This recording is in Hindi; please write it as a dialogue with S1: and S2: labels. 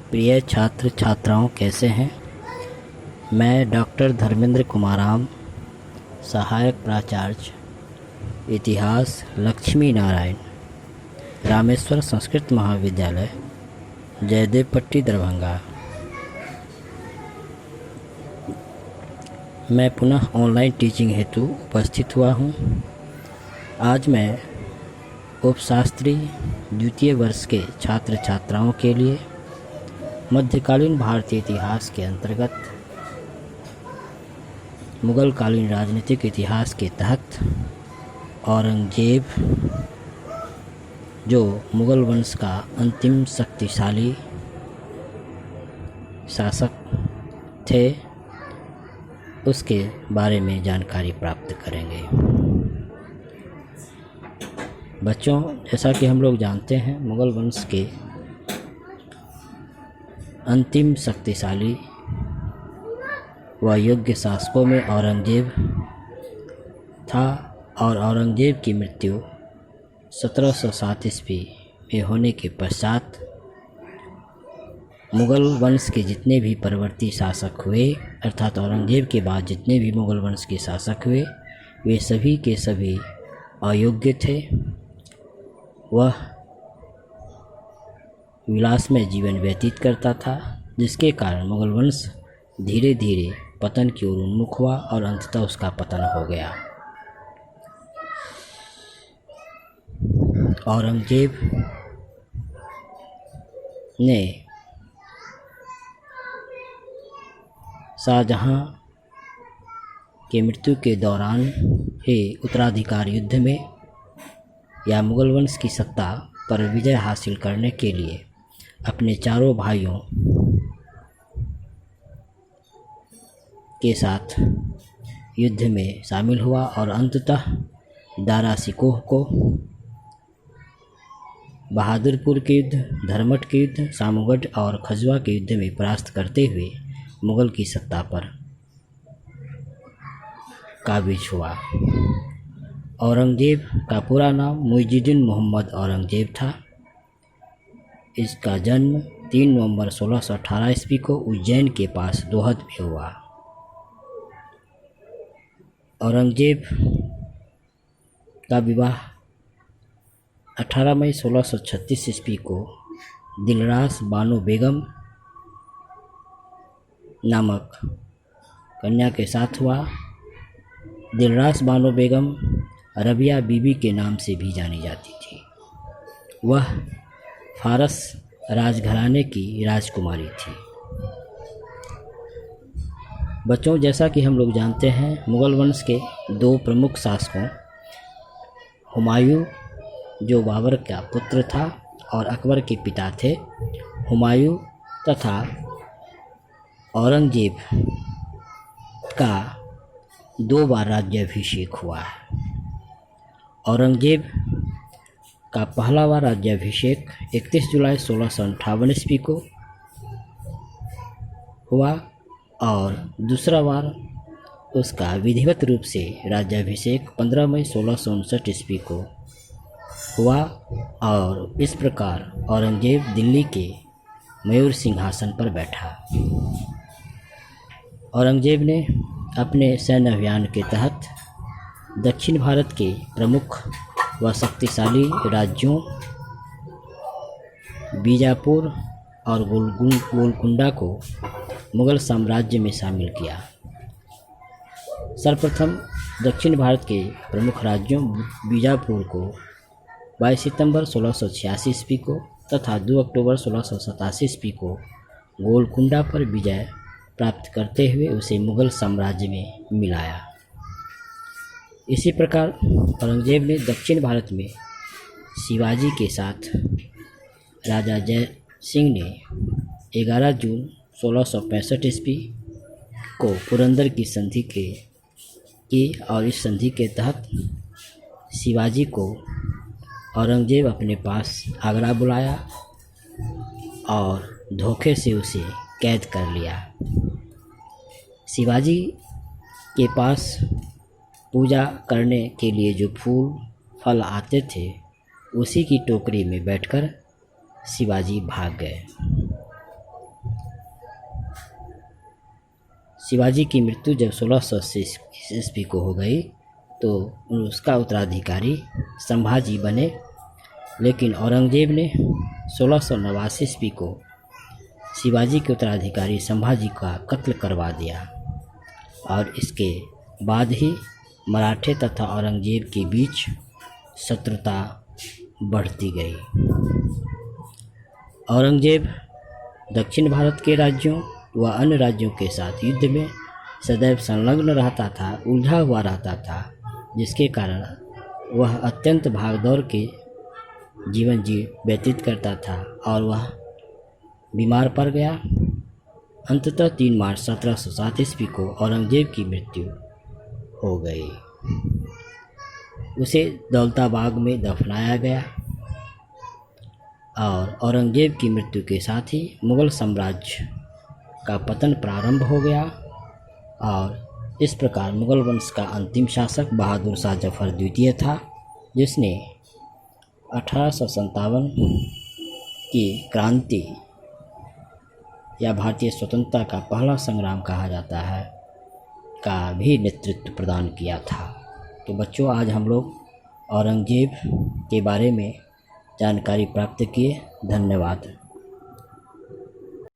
S1: प्रिय छात्र छात्राओं, कैसे हैं। मैं डॉक्टर धर्मेंद्र कुमाराम, सहायक प्राचार्य इतिहास, लक्ष्मी नारायण, रामेश्वर संस्कृत महाविद्यालय, जयदेव पट्टी, दरभंगा। मैं पुनः ऑनलाइन टीचिंग हेतु उपस्थित हुआ हूँ। आज मैं उपशास्त्री द्वितीय वर्ष के छात्र छात्राओं के लिए मध्यकालीन भारतीय इतिहास के अंतर्गत मुग़ल कालीन राजनीतिक इतिहास के तहत औरंगज़ेब, जो मुग़ल वंश का अंतिम शक्तिशाली शासक थे, उसके बारे में जानकारी प्राप्त करेंगे। बच्चों, जैसा कि हम लोग जानते हैं, मुग़ल वंश के अंतिम शक्तिशाली व योग्य शासकों में औरंगज़ेब था और औरंगज़ेब की मृत्यु 1707 ईस्वी में होने के पश्चात मुग़ल वंश के जितने भी परवर्ती शासक हुए, अर्थात औरंगज़ेब के बाद जितने भी मुग़ल वंश के शासक हुए, वे सभी के सभी अयोग्य थे। वह विलासमय जीवन व्यतीत करता था, जिसके कारण मुग़ल वंश धीरे धीरे पतन की ओर उन्मुख हुआ और अंततः उसका पतन हो गया। औरंगज़ेब ने शाहजहां के मृत्यु के दौरान ही उत्तराधिकार युद्ध में या मुग़ल वंश की सत्ता पर विजय हासिल करने के लिए अपने चारों भाइयों के साथ युद्ध में शामिल हुआ और अंततः दारा शिकोह को बहादुरपुर के युद्ध, धर्मट के युद्ध, सामूगढ़ और खजुआ के युद्ध में परास्त करते हुए मुग़ल की सत्ता पर काबिज हुआ। औरंगज़ेब का पूरा नाम मुइज़ुद्दीन मोहम्मद औरंगज़ेब था। इसका जन्म 3 नवंबर 1618 ईस्वी को उज्जैन के पास दोहद में हुआ। औरंगज़ेब का विवाह 18 मई 1636 ईस्वी को दिलरास बानो बेगम नामक कन्या के साथ हुआ। दिलरास बानो बेगम रबिया बीबी के नाम से भी जानी जाती थी। वह फारस राजघराने की राजकुमारी थी। बच्चों, जैसा कि हम लोग जानते हैं, मुग़ल वंश के दो प्रमुख शासकों, हुमायूं जो बाबर का पुत्र था और अकबर के पिता थे, हुमायूं, तथा औरंगज़ेब का 2 बार राज्याभिषेक हुआ है। औरंगज़ेब का पहला बार राज्याभिषेक 31 जुलाई 1658 ईस्वी को हुआ और दूसरा बार उसका विधिवत रूप से राज्याभिषेक 15 मई 1659 ईस्वी को हुआ और इस प्रकार औरंगज़ेब दिल्ली के मयूर सिंहासन पर बैठा। औरंगज़ेब ने अपने सैन्य अभियान के तहत दक्षिण भारत के प्रमुख व शक्तिशाली राज्यों बीजापुर और गोलकुंडा को मुग़ल साम्राज्य में शामिल किया। सर्वप्रथम दक्षिण भारत के प्रमुख राज्यों बीजापुर को 22 सितंबर 1686 ईस्वी को तथा 2 अक्टूबर 1687 ईस्वी को गोलकुंडा पर विजय प्राप्त करते हुए उसे मुग़ल साम्राज्य में मिलाया। इसी प्रकार औरंगज़ेब ने दक्षिण भारत में शिवाजी के साथ राजा जय सिंह ने 11 जून 1665 ईस्वी को पुरंदर की संधि की और इस संधि के तहत शिवाजी को औरंगज़ेब अपने पास आगरा बुलाया और धोखे से उसे कैद कर लिया। शिवाजी के पास पूजा करने के लिए जो फूल फल आते थे, उसी की टोकरी में बैठकर शिवाजी भाग गए। शिवाजी की मृत्यु जब 1680 ईस्वी को हो गई तो उसका उत्तराधिकारी संभाजी बने, लेकिन औरंगजेब ने 1689 ईस्वी को शिवाजी के उत्तराधिकारी संभाजी का कत्ल करवा दिया और इसके बाद ही मराठे तथा औरंगजेब के बीच शत्रुता बढ़ती गई। औरंगजेब दक्षिण भारत के राज्यों व अन्य राज्यों के साथ युद्ध में सदैव संलग्न रहता था, उलझा हुआ रहता था, जिसके कारण वह अत्यंत भागदौड़ के जीवन व्यतीत करता था और वह बीमार पड़ गया। अंततः 3 मार्च 1707 ईस्वी को औरंगजेब की मृत्यु हो गई। उसे दौलताबाग में दफनाया गया और औरंगजेब की मृत्यु के साथ ही मुग़ल साम्राज्य का पतन प्रारंभ हो गया और इस प्रकार मुग़ल वंश का अंतिम शासक बहादुर शाह जफ़र द्वितीय था, जिसने 1857 की क्रांति या भारतीय स्वतंत्रता का पहला संग्राम कहा जाता है का भी नेतृत्व प्रदान किया था। तो बच्चों, आज हम लोग औरंगजेब के बारे में जानकारी प्राप्त किए। धन्यवाद।